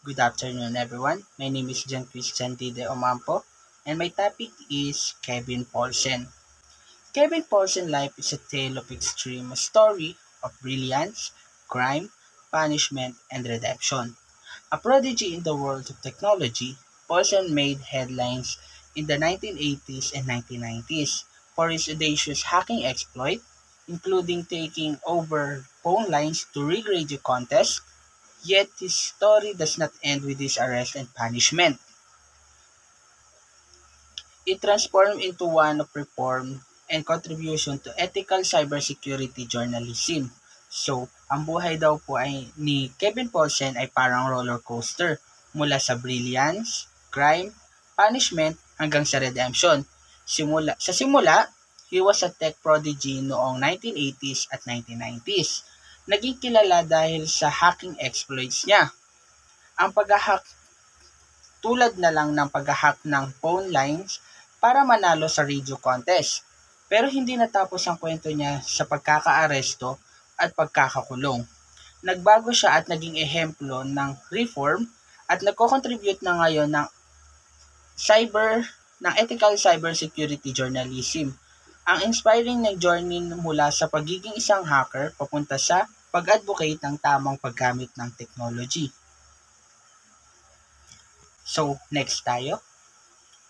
Good afternoon, everyone. My name is John Christian D. De Omampo, and my topic is Kevin Paulsen. Kevin Paulsen's life is a tale of extreme, a story of brilliance, crime, punishment, and redemption. A prodigy in the world of technology, Paulsen made headlines in the 1980s and 1990s for his audacious hacking exploit, including taking over phone lines to rig radio contests. Yet his story does not end with his arrest and punishment. It transformed into one of reform and contribution to ethical cybersecurity journalism. So, ang buhay daw po ni Kevin Paulsen ay parang roller coaster mula sa brilliance, crime, punishment hanggang sa redemption. Sa simula, he was a tech prodigy noong 1980s at 1990s. Naging kilala dahil sa hacking exploits niya. Ang pag-hack tulad na lang ng pag-hack ng phone lines para manalo sa radio contest. Pero hindi natapos ang kwento niya sa pagkakaaresto at pagkakakulong. Nagbago siya at naging ehemplo ng reform at nagko-contribute na ngayon cyber ng ethical cybersecurity journalism. Ang inspiring na journey mula sa pagiging isang hacker papunta sa pag-advocate ng tamang paggamit ng technology. So, next tayo.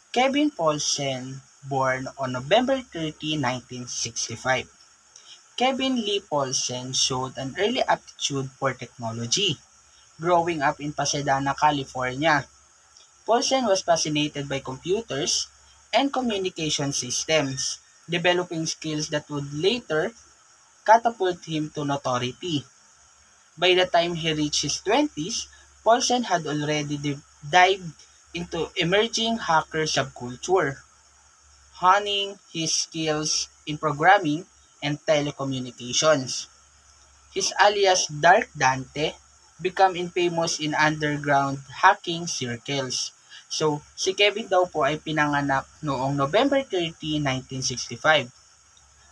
Kevin Paulsen, born on November 30, 1965. Kevin Lee Paulsen showed an early aptitude for technology. Growing up in Pasadena, California, Paulsen was fascinated by computers and communication systems, developing skills that would later catapult him to notoriety. By the time he reached his 20s, Paulsen had already dived into emerging hacker subculture, honing his skills in programming and telecommunications. His alias Dark Dante became infamous in underground hacking circles. So, si Kevin daw po ay pinanganak noong November 30, 1965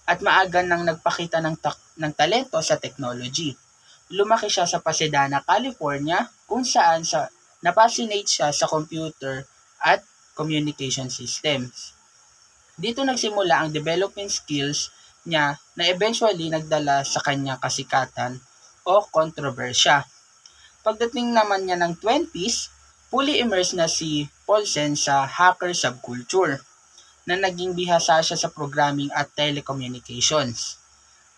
at maaga nang nagpakita ng talento sa technology. Lumaki siya sa Pasadena, California kung saan napassionate siya sa computer at communication systems. Dito nagsimula ang development skills niya na eventually nagdala sa kanyang kasikatan o kontrobersya. Pagdating naman niya ng 20s, fully immersed na si Paulsen sa hacker subculture na naging bihasa siya sa programming at telecommunications.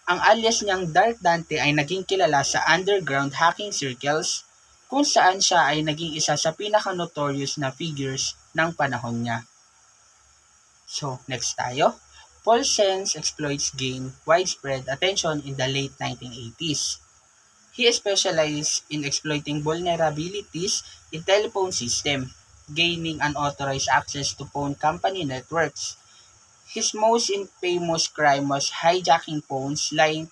Ang alias niyang Dark Dante ay naging kilala sa underground hacking circles kung saan siya ay naging isa sa pinaka-notorious na figures ng panahon niya. So, next tayo. Paulsen's exploits gained widespread attention in the late 1980s. He specialized in exploiting vulnerabilities in telephone system, gaining unauthorized access to phone company networks. His most infamous crime was hijacking phones line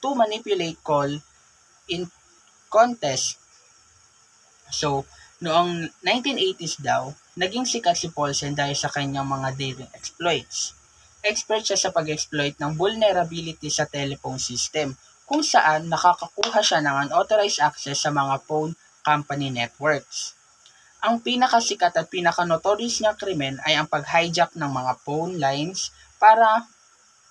to manipulate call in contest. So, noong 1980s daw, naging sikat si Paulsen dahil sa kanyang mga daring exploits. Expert siya sa pag-exploit ng vulnerability sa telephone system kung saan nakakakuha siya ng unauthorized access sa mga phone company networks. Ang pinakasikat at pinaka-notorious niyang krimen ay ang pag-hijack ng mga phone lines para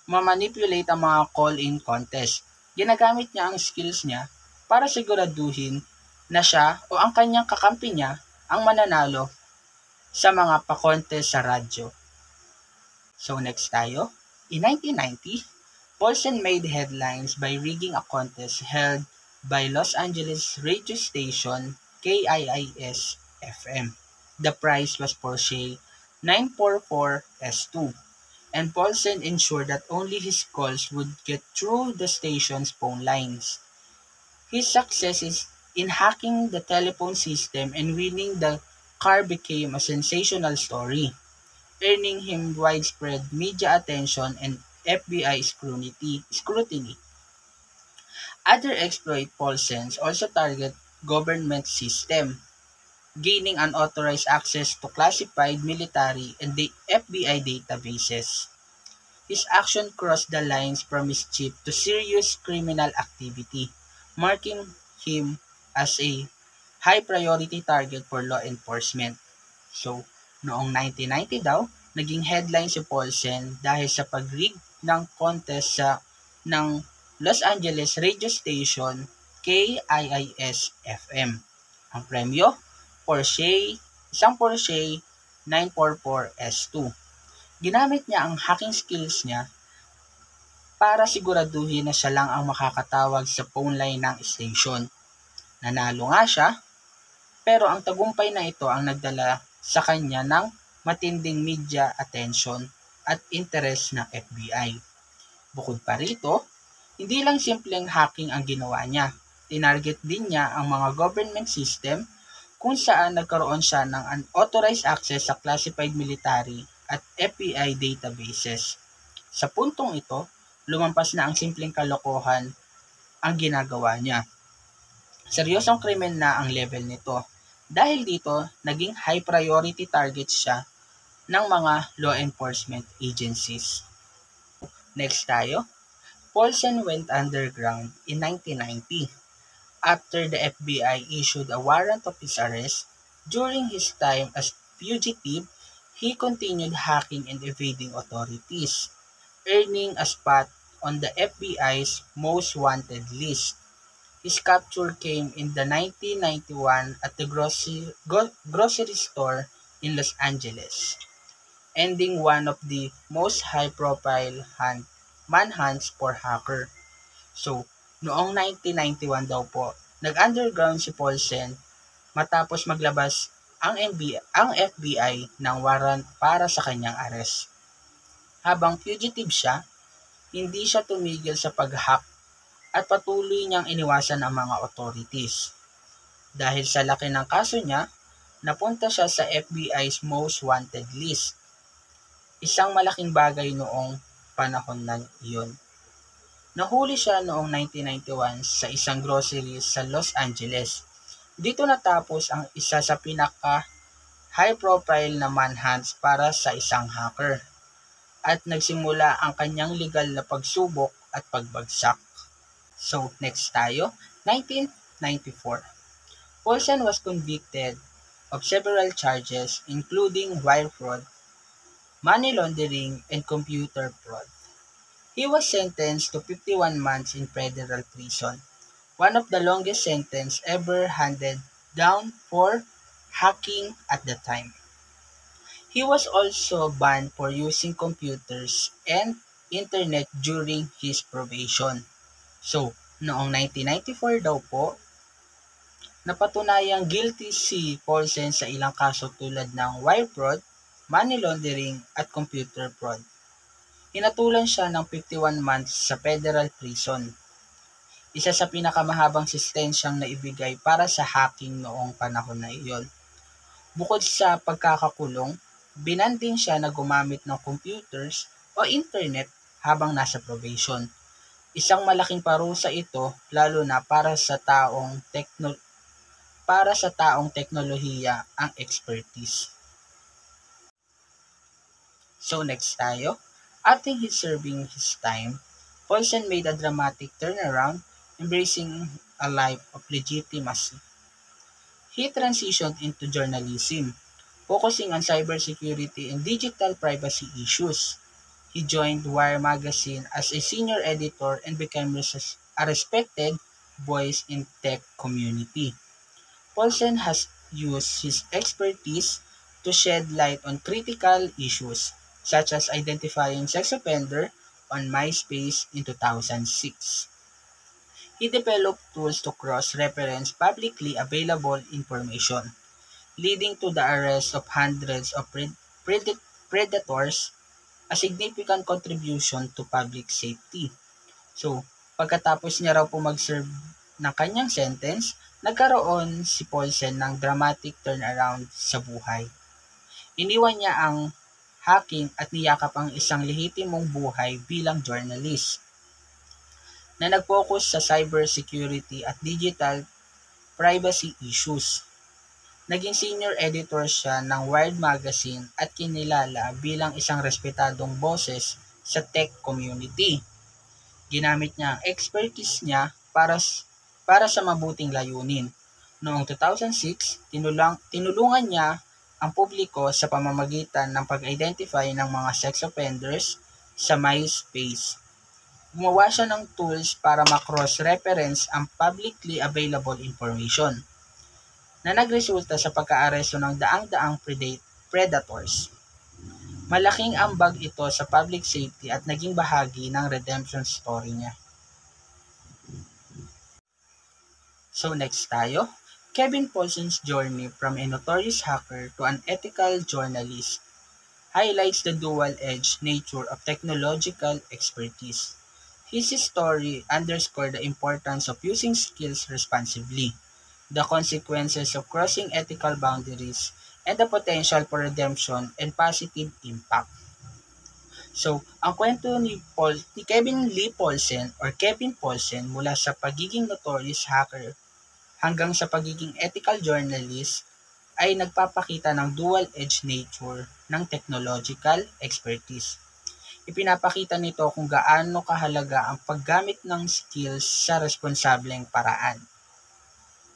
ma-manipulate ang mga call-in contest. Ginagamit niya ang skills niya para siguraduhin na siya o ang kanyang kakampi niya ang mananalo sa mga pa-contest sa radyo. So next tayo. In 1990, Paulsen made headlines by rigging a contest held by Los Angeles radio station KIIS-FM. The prize was Porsche 944 S2, and Paulsen ensured that only his calls would get through the station's phone lines. His success in hacking the telephone system and winning the car became a sensational story, earning him widespread media attention and FBI scrutiny. Other exploit Paulsens also target government system, gaining unauthorized access to classified military and the FBI databases. His action crossed the lines from mischief to serious criminal activity, marking him as a high priority target for law enforcement. So, noong 1990 daw, naging headline si Paulsen dahil sa pag-rig ng contest ng Los Angeles radio station KIIS-FM. Ang premyo, isang Porsche 944 S2. Ginamit niya ang hacking skills niya para siguraduhin na siya lang ang makakatawag sa phone line ng station. Nanalo nga siya, pero ang tagumpay na ito ang nagdala sa kanya ng matinding media attention at interes ng FBI. Bukod pa rito, hindi lang simpleng hacking ang ginawa niya. Tinarget din niya ang mga government system kung saan nagkaroon siya ng unauthorized access sa classified military at FBI databases. Sa puntong ito, lumampas na ang simpleng kalokohan ang ginagawa niya. Seryosong krimen na ang level nito. Dahil dito, naging high priority target siya ng mga law enforcement agencies. Next tayo. Paulsen went underground in 1990 after the FBI issued a warrant of his arrest. During his time as fugitive, he continued hacking and evading authorities, earning a spot on the FBI's most wanted list. His capture came in the 1991 at the grocery store in Los Angeles, ending one of the most high-profile manhunts for hacker. So, noong 1991 daw po, nag-underground si Paulsen matapos maglabas ang FBI ng warrant para sa kanyang arrest. Habang fugitive siya, hindi siya tumigil sa pag-hack at patuloy niyang iniwasan ang mga authorities. Dahil sa laki ng kaso niya, napunta siya sa FBI's most wanted list. Isang malaking bagay noong panahon na iyon. Nahuli siya noong 1991 sa isang grocery sa Los Angeles. Dito natapos ang isa sa pinaka high profile na manhunts para sa isang hacker. At nagsimula ang kanyang legal na pagsubok at pagbagsak. So, next tayo, 1994. Paulsen was convicted of several charges including wire fraud, money laundering, and computer fraud. He was sentenced to 51 months in federal prison, one of the longest sentences ever handed down for hacking at the time. He was also banned for using computers and internet during his probation. So, noong 1994 daw po, napatunayang guilty si Paulsen sa ilang kaso tulad ng wire fraud, money laundering, at computer fraud. Hinatulan siya ng 51 months sa federal prison. Isa sa pinakamahabang sentensyang naibigay para sa hacking noong panahon na iyon. Bukod sa pagkakakulong, binan din siya na gumamit ng computers o internet habang nasa probation. Isang malaking parusa ito lalo na para sa taong teknolohiya ang expertise. So next tayo. After his serving his time, Paulsen made a dramatic turnaround, embracing a life of legitimacy. He transitioned into journalism, focusing on cybersecurity and digital privacy issues. He joined Wire magazine as a senior editor and became a respected voice in tech community. Paulsen has used his expertise to shed light on critical issues, such as identifying sex offender on MySpace in 2006. He developed tools to cross-reference publicly available information, leading to the arrest of hundreds of predators, a significant contribution to public safety. So, pagkatapos niya raw po mag-serve ng kanyang sentence, nagkaroon si Paulsen ng dramatic turnaround sa buhay. Iniwan niya ang hacking at niyakap ang isang lehitimong buhay bilang journalist na nag-focus sa cybersecurity at digital privacy issues. Naging senior editor siya ng Wired magazine at kinilala bilang isang respetadong boses sa tech community. Ginamit niya ang expertise niya para sa mabuting layunin, Noong 2006, tinulungan niya ang publiko sa pamamagitan ng pag-identify ng mga sex offenders sa MySpace. Gumawa siya ng tools para ma-cross-reference ang publicly available information na nagresulta sa pagkaaresto ng daang-daang predators. Malaking ambag ito sa public safety at naging bahagi ng redemption story niya. So next tayo, Kevin Poulsen's journey from a notorious hacker to an ethical journalist highlights the dual-edged nature of technological expertise. His story underscored the importance of using skills responsibly, the consequences of crossing ethical boundaries, and the potential for redemption and positive impact. So, ang kwento ni Kevin Lee Poulsen or Kevin Poulsen mula sa pagiging notorious hacker hanggang sa pagiging ethical journalist ay nagpapakita ng dual-edged nature ng technological expertise. Ipinapakita nito kung gaano kahalaga ang paggamit ng skills sa responsableng paraan.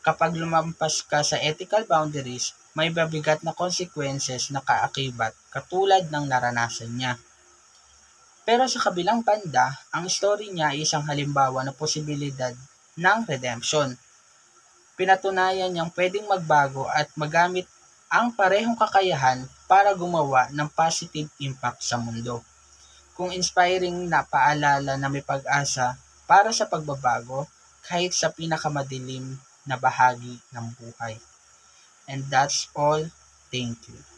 Kapag lumampas ka sa ethical boundaries, may mabigat na consequences na kaakibat katulad ng naranasan niya. Pero sa kabilang banda, ang story niya ay isang halimbawa ng posibilidad ng redemption. Pinatunayan niyang pwedeng magbago at magamit ang parehong kakayahan para gumawa ng positive impact sa mundo. Kung inspiring na paalala na may pag-asa para sa pagbabago kahit sa pinakamadilim na bahagi ng buhay. And that's all. Thank you.